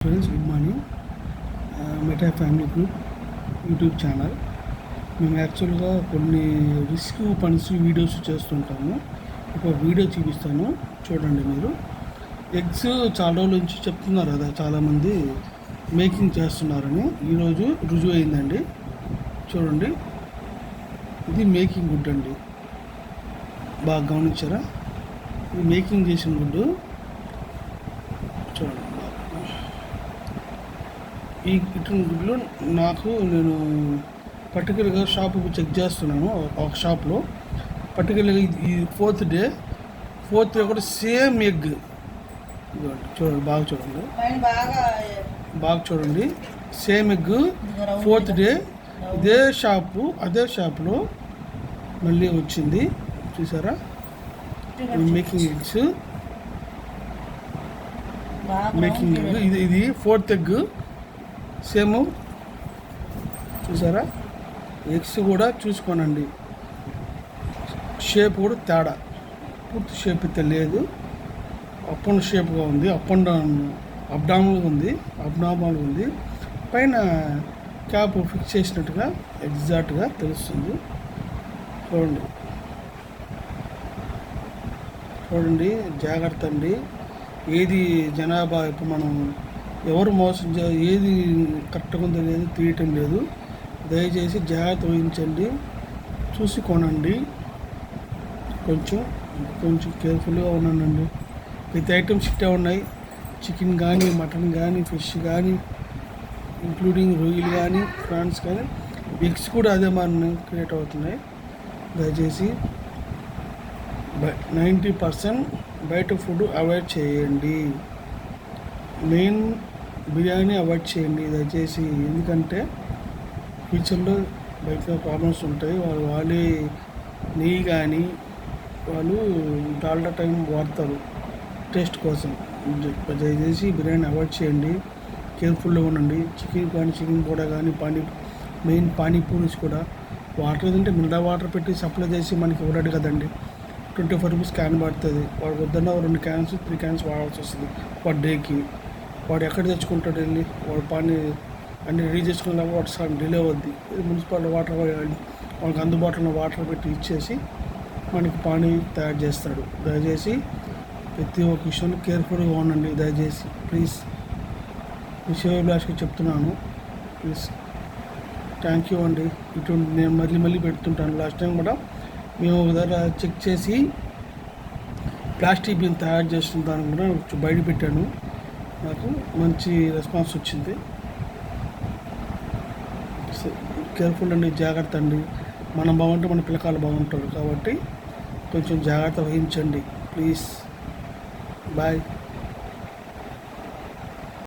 Friends, good morning. Meta family group YouTube channel. మేము యాక్చువల్గా కొన్ని రిస్క్ పనిస్ వీడియోస్ చేస్తుంటాము. ఒక వీడియో చూపిస్తాను, చూడండి మీరు. ఎగ్స్ చాలా రోజుల నుంచి చెప్తున్నారు కదా, చాలామంది మేకింగ్ చేస్తున్నారని. ఈరోజు రుజువు అయిందండి. చూడండి, ఇది మేకింగ్ గుడ్ అండి. బాగా గమనించారా? ఇది మేకింగ్ చేసిన గుడ్డు. చూడండి, ఈ ఇటువంటి గుడ్లు నేను పర్టికులర్గా షాపు చెక్ చేస్తున్నాను. ఒక షాప్లో పర్టికులర్గా ఈ ఫోర్త్ డే కూడా సేమ్ ఎగ్. చూడండి, బాగా చూడండి, సేమ్ ఎగ్ ఫోర్త్ డే అదే షాప్లో మళ్ళీ వచ్చింది. చూసారా? Making eggs, making egg. ఇది ఫోర్త్ ఎగ్, సేమ్. చూసారా? ఎగ్స్ కూడా చూసుకోనండి, షేప్ కూడా తేడా, పూర్తి షేప్ అయితే లేదు. అప్ అండ్ షేప్గా ఉంది, అప్ అండ్ డౌన్, అబ్నార్మల్గా ఉంది. పైన క్యాప్ ఫిక్స్ చేసినట్టుగా ఎగ్జాక్ట్గా తెలుస్తుంది. చూడండి, జాగ్రత్త అండి. ఏది జనాభా ఇప్పుడు మనం ఎవరు మోసం ఏది కరెక్ట్గా ఉందో లేదు తీయటం లేదు. దయచేసి జాగ్రత్త వహించండి, చూసి కొనండి. కొంచెం కేర్ఫుల్గా ఉండండి. ప్రతి ఐటమ్స్ ఇట్టే ఉన్నాయి. చికెన్ కానీ, మటన్ కానీ, ఫిష్ కానీ, ఇంక్లూడింగ్ రొయ్యలు కానీ, ప్రాన్స్ కానీ, ఎగ్స్ కూడా అదే మన క్రియేట్ అవుతున్నాయి. దయచేసి 90% బయట ఫుడ్ అవాయిడ్ చేయండి. మెయిన్ బిర్యానీ అవాయిడ్ చేయండి దయచేసి. ఎందుకంటే ఫ్యూచర్లో బయట ప్రాబ్లమ్స్ ఉంటాయి. వాళ్ళే నెయ్యి కానీ వాళ్ళు డాల్డా టైం వాడతారు టేస్ట్ కోసం. దయచేసి బిర్యానీ అవాయిడ్ చేయండి, కేర్ఫుల్గా ఉండండి. చికెన్ కూడా కానీ, మెయిన్ పానీపూరీస్ కూడా వాటర్ తింటే మినరల్ వాటర్ పెట్టి సప్లై చేసి మనకి ఇవ్వడాడు కదండి. 24 రూపీస్ క్యాన్ పడుతుంది. వాడు వద్దన్న 2 క్యాన్స్ 3 క్యాన్స్ వాడాల్సి వస్తుంది పర్ డేకి. వాడు ఎక్కడ తెచ్చుకుంటాడు వెళ్ళి? వాడు అన్ని రెడీ చేసుకునే వాటర్ సగం డిలే అవుద్ది. మున్సిపాలిటీ వాటర్ వాళ్ళకి అందుబాటులో వాటర్ పెట్టి ఇచ్చేసి మనకి పానీ తయారు చేస్తాడు. దయచేసి ప్రతి ఒక్క విషయంలో కేర్ఫుల్గా ఉండండి దయచేసి, ప్లీజ్. విషయాభిలాష్కి చెప్తున్నాను, ప్లీజ్. థ్యాంక్ యూ అండి. ఇటువంటి నేను మళ్ళీ పెడుతుంటాను. లాస్ట్ టైం కూడా మేము ఒక దగ్గర చెక్ చేసి ప్లాస్టిక్ బిన్ తయారు చేసిన దాన్ని కూడా బయట పెట్టాను. నాకు మంచి రెస్పాన్స్ వచ్చింది. కేర్ఫుల్ అండి, జాగ్రత్త అండి. మనం బాగుంటే మన పిల్లకాయలు బాగుంటారు. కాబట్టి కొంచెం జాగ్రత్త వహించండి, ప్లీజ్. బాయ్.